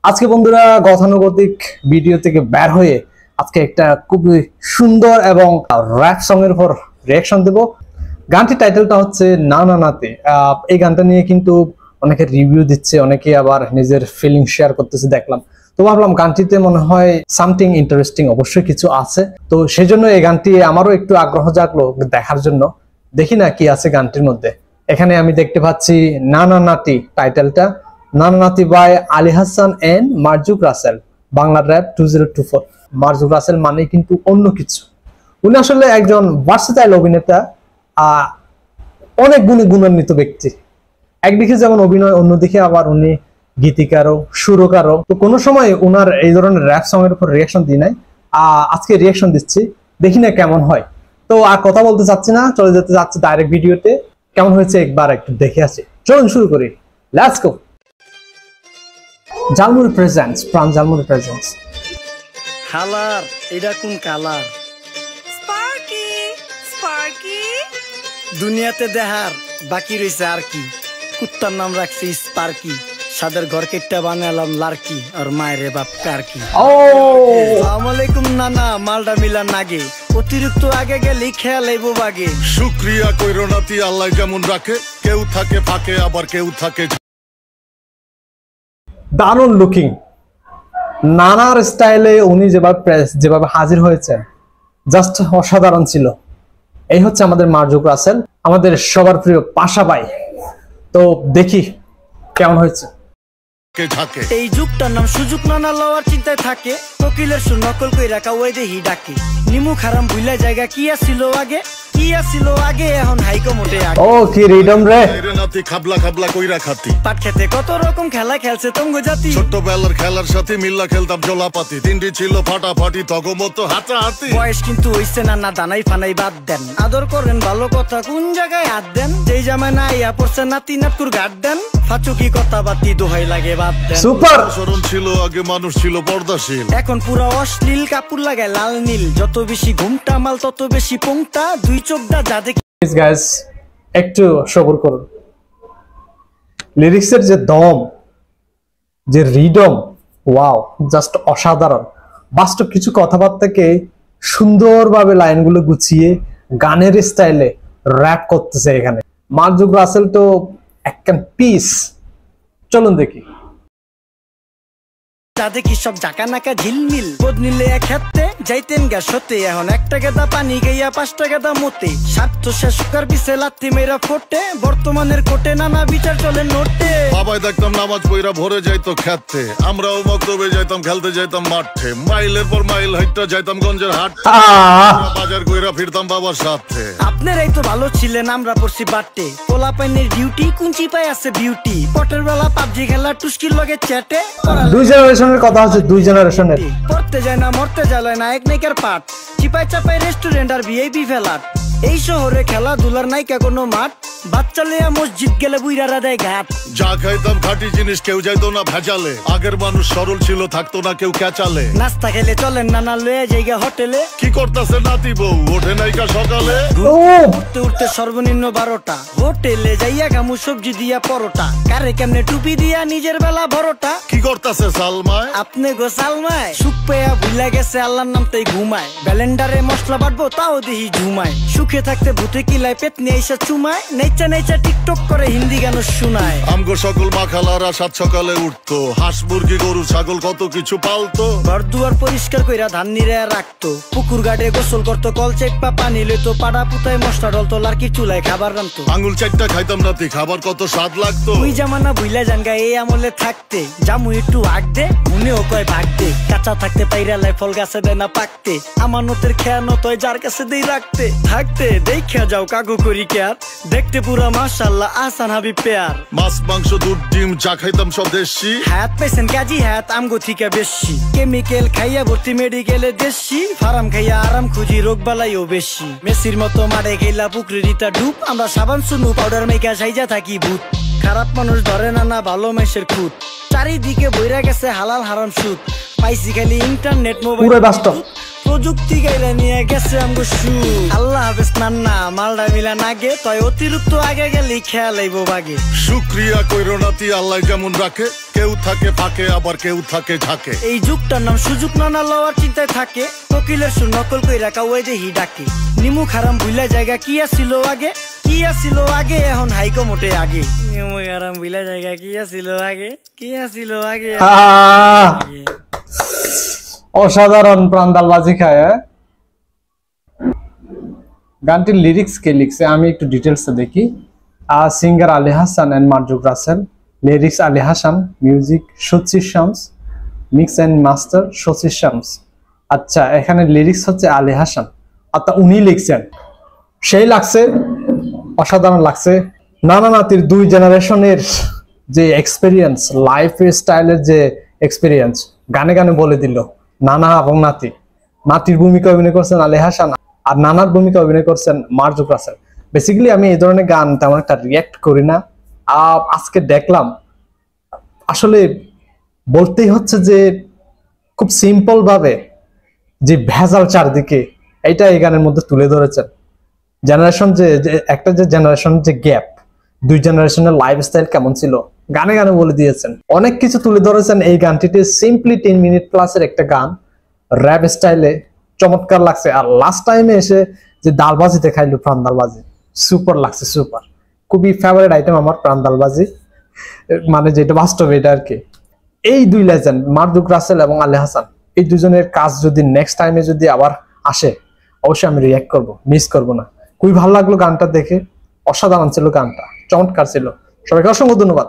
আজকে বন্ধুরা গতানুগতিক ভিডিও থেকে বের হয়ে আজকে একটা খুবই সুন্দর এবং র‍্যাপ সং এর উপর রিঅ্যাকশন দেব। গানটির টাইটেলটা হচ্ছে না না নাতে। এই গানটা নিয়ে কিন্তু অনেকে রিভিউ দিচ্ছে, অনেকে আবার নিজের ফিলিং শেয়ার করতেছে দেখলাম। তো ভাবলাম গানটিতে মনে হয় সামথিং ইন্টারেস্টিং অবশ্যই কিছু আছে, তো সেই জন্য এই গানটি আমারও একটু আগ্রহ জাগলো দেখার জন্য। দেখি না কি আছে গানটির মধ্যে। এখানে আমি দেখতে পাচ্ছি না না নাতি টাইটেলটা, না না নাতি by Ali Hasan and Marzuk Rasel, Bangla rap 2024। Marjuk Rasel মানে কিন্তু অন্য কিছু। উনি আসলে একজন ভার্সেটাইল অভিনেতা, অনেক গুণে গুণান্বিত ব্যক্তি। একদিকে যেমন অভিনয়, অন্যদিকে আবার উনি গীতিকারও, সুরকারও। তো কোনো সময় ওনার এই ধরনের র‍্যাপ সং এর উপর রিঅ্যাকশন দিই নাই, আজকে রিঅ্যাকশন দিচ্ছি, দেখি না কেমন হয়। তো আর কথা বলতে চাচ্ছি না, চলে যেতে যাচ্ছি ডাইরেক্ট ভিডিওতে। কেমন হয়েছে একবার একটু দেখে আসি, চলুন শুরু করি, লেটস গো। জালমুড়ি প্রেজেন্টস, প্রাণ জালমুড়ি প্রেজেন্টস। হালার এটা কোন কালার? স্পার্কি স্পার্কি দুনিয়াতে দেহার বাকি রয়েছে আর কি। কুত্তার নাম রাখছি স্পার্কি, সাদের ঘর কেটটা বানালাম লার্কি, আর মায়ের বাপ কারকি। আসসালামু আলাইকুম নানা, মালডা মিলা নাগে, অতিরিক্ত আগে গেলে খেয়াল আইবো বাগে। শুকরিয়া কইরো নাতি, আল্লাহ যেমন রাখে, কেউ থাকে ফাঁকে আবার কেউ থাকে। দারুণ লুকিং, নানার স্টাইলে উনি যেভাবে হাজির হয়েছেন, জাস্ট অসাধারণ ছিল। এই হচ্ছে আমাদের মারজুক রাসেল, আমাদের সবার প্রিয় পাশা ভাই। তো দেখি কেমন হয়েছে। এই যুগটার নাম সুযোগ, নানা লওয়ার চিন্তায় থাকে, কোকিলের সুর নকল কই রাখা ওই দেহি ডাকে। নিমু খারাম ভুলা জায়গা কি আসিল আগে, কি আসিল আগে, এখন হাইকো মোটে আগে। ও কি রিদম রে, নাতি খাবলা খাবলা কইরা খাতি। পাট খেতে কত রকম খেলা খেলছে তঙ্গ জাতি। ছোটবেলার খেলার সাথে মিল্লা খেলতাম জলাপাতি, তিনটি ছিল ফাটাফাটি তগমতো হাতাহাতি। বয়স কিন্তু হইছে নানা, দানাই ফানাই বাদ দেন, আদর করেন ভালো কথা কোন জায়গায় হাত দেন। যেই জামায় না ইয়া পড়ছে নাতি নাটকুর গাট দেন, ফাচুকি কথা বাতি দোহাই লাগে বাদ দেন। সুপার সরল ছিল আগে, মানুষ ছিল পর্দাশীল, এখন পুরো অশ্লীল, কাপড় লাগায় লাল নীল। যত বেশি ঘুমটা মাল তত বেশি পোংটা, দুই চোখটা যা দেখি। গাইস একটু সবর করুন। লিরিক্সের যে দম, যে রিদম, ওয়াও, জাস্ট অসাধারণ। বাস্তব কিছু কথাবার্তাকে সুন্দরভাবে লাইনগুলো গুছিয়ে গানের স্টাইলে র‍্যাপ করতেছে এখানে মারজুক রাসেল। তো একখান পিস, চলুন দেখি। যা দেখি সব জাকা নাকা ঝিলমিল, বোধ নিলে এক হাতে যাইতেন গা সতে। এখন একটা গেদা পানি গাইয়া 5টা গেদা মতে, স্বার্থ শেষ কার পিছে লাথি মেরা ফোটে। বর্তমানের কোটে নানা বিচার চলে নোটে। বাবাই দেখতাম নামাজ পইরা ভরে যাইতো খেতে, আমরাও মক্তবে যাইতাম, খেলতে যাইতাম মাঠে। মাইলের পর মাইল হাইটটা যাইতাম গঞ্জের হাট, বাজার কইরা ফিরতাম বাবার সাথে। আপনারাই তো ভালো ছিলেন, আমরা পড়ছি বাটে। পোলা পাইনের ডিউটি কুঞ্চি পাই আছে বিউটি, পটের বেলা পাবজি খেলা টুস্কির লগে চ্যাটে। দুই জেনারেশনের কথা হচ্ছে, দুই জেনারেশনের। পড়তে যায় না মরতে যায় নায়ক নায়িকার পাঠ, চিপাই চাপাই রেস্টুরেন্ট আর ভিআইপি ফেলাট। এই শহরে খেলাধুলার নায়িকা কোনো মাঠ, বাচ্চা লিয়া মসজিদ গেলে বুইরারা দেয় ঘাট। যা খাইতাম খাঁটি জিনিস, কেউ যাইতো না ভেজালে। আগের মানুষ সরল ছিল, থাকতো না কেউ ক্যাচালে। নাস্তা খেলে চলেন নানা লয়ে জায়গা হোটেলে। কি করতেছে নাতি বউ, ওঠে নাইকা সকালে। উঠতে উঠতে সর্বনিম্ন 12টা, হোটেলে যাইয়া গামু সবজি দিয়া পরোটা। কারে কেমনে টুপি দিয়া নিজের বেলা বড়টা। কি করতেছে সালমায়, আপনি গো সালমায়, সুখ পেয়া ভুলা গেছে আল্লাহর নাম তাই ঘুমায়। ব্যালেন্ডারে মশলা বাটবো তাও দেহি ঝুমায়। সুখে থাকতে ভূতে কিলায় পেট নিয়ে এসে চুমায়। নেচা নেচা টিকটক করে হিন্দি গান শোনায়। আমগো সকল মাখালারা সাত সকালে উঠতো, হাঁস মুরগি গরু ছাগল কত কিছু পালতো। ঘর দুয়ার পরিষ্কার কইরা ধান নিরে রাখতো, পুকুর গাড়ে গোসল করতো, কল চেপা পানি লইতো। পাড়া পুতায় মশলা ডলতো, লার্কি চুলায় খাবার রান্তো। আঙুল চারটা খাইতাম নাতি, খাবার কত স্বাদ লাগতো। ওই জামানা ভুইলা জানগা এই আমলে থাকতে, জামু একটু আগ দে মনেও কয় ভাগ দে। কাঁচা থাকতে পাইরা লাই ফল গাছে দেয় না পাকতে, আমানতের খেয়ানো তয় যার কাছে দেই রাখতে। থাকতে দেখা যাও কাগু করি কেয়ার, দেখতে পুরা মাশাআল্লাহ আহসান হাবিব পেয়ার। মাছ মাংস দুধ ডিম যা খাইতাম সব দেশি, হাত পেছেন কাজী হাত আমগো থিকা বেশি। কেমিক্যাল খাইয়া ভর্তি মেডিকেলে দেশি, ফার্ম খাইয়া আরাম খুঁজি রোগ বালাইও বেশি। মেসির মতো মারে গেলা পুকুরে রিতা ডুব, আমরা সাবান সুনু পাউডার মেকা সাইজা থাকি ভূত। খারাপ মানুষ ধরে না ভালো মেসের খুঁত, চারিদিকে বইরা গেছে হালাল হারাম সুদ। পাইছি খালি ইন্টারনেট মোবাইল, প্রযুক্তি গাইলা নিয়ে গেছে আমগো সু আল্লাহ হাফেজ নান্না মালডা মিলা নাগে তয় অতিরিক্ত আগে গেলি খেয়াল আইবো বাগে শুক্রিয়া কইরো নাতি আল্লাহ যেমন রাখে কেউ থাকে ফাঁকে আবার কেউ থাকে ঝাঁকে এই যুগটার নাম সুযোগ নানা লওয়ার চিন্তায় থাকে কোকিলের সুর নকল কইরা কাউয়াই দেহি ডাকে নিমু খারাম ভুলা জায়গা কি আছিল আগে কি আছিল আগে এখন হাইকো মোটে আগে নিমু খারাম ভুলা জায়গা কি আছিল আগে কি আছিল আগে অসাধারণ প্রান্দাল বাজি খায়। গানটির লিরিক্স কে লিখছে আমি একটু ডিটেলসে দেখি। Singer Ali Hasan and Marzuk Russell, lyrics Ali Hasan, music Sachir Shams, mix and master Sachir Shams. আচ্ছা, এখানে লিরিক্স হচ্ছে আলী হাসান, অর্থাৎ উনি লিখছেন। সেই লাগছে, অসাধারণ লাগছে। নানা নাতির দুই জেনারেশনের যে এক্সপিরিয়েন্স, লাইফ স্টাইলের যে এক্সপিরিয়েন্স গানে গানে বলে দিল নানা এবং নাতি। নাতির ভূমিকা অভিনয় করছেন আলী হাসান আর নানার ভূমিকা অভিনয় করছেন মারজুক রাসেল। বেসিক্যালি আমি এই ধরনের গান তেমন একটা রিয়াক্ট করি না, আজকে দেখলাম। আসলে বলতেই হচ্ছে যে খুব সিম্পল ভাবে যে ভেজাল চারদিকে, এইটা এই গানের মধ্যে তুলে ধরেছেন। জেনারেশন যে একটা যে জেনারেশন যে গ্যাপ, দুই জেনারেশনের লাইফস্টাইল কেমন ছিল গানে গানে বলে দিয়েছেন। অনেক কিছু তুলে ধরেছেন এই গানটিতে। সিম্পলি 10 মিনিট প্লাসের একটা গান, র্যাপ স্টাইলে চমৎকার লাগছে। আর লাস্ট টাইমে এসে যে ডালবাজিতে খাইলো প্রাণ ডালবাজি, সুপার লাগছে, সুপার। খুবই ফেভারিট আইটেম আমার প্রাণ ডালবাজি, মানে যেটা বাস্তবে এটা আর কি। এই দুই লেজেন্ড মারজুক রাসেল এবং আলী হাসান, এই দুজনের কাজ যদি নেক্সট টাইমে যদি আবার আসে অবশ্যই আমি রিয়াক্ট করব, মিস করব না। খুবই ভালো লাগলো গানটা দেখে, অসাধারণ ছিল গানটা, চমৎকার ছিল। সবাইকে অসংখ্য ধন্যবাদ।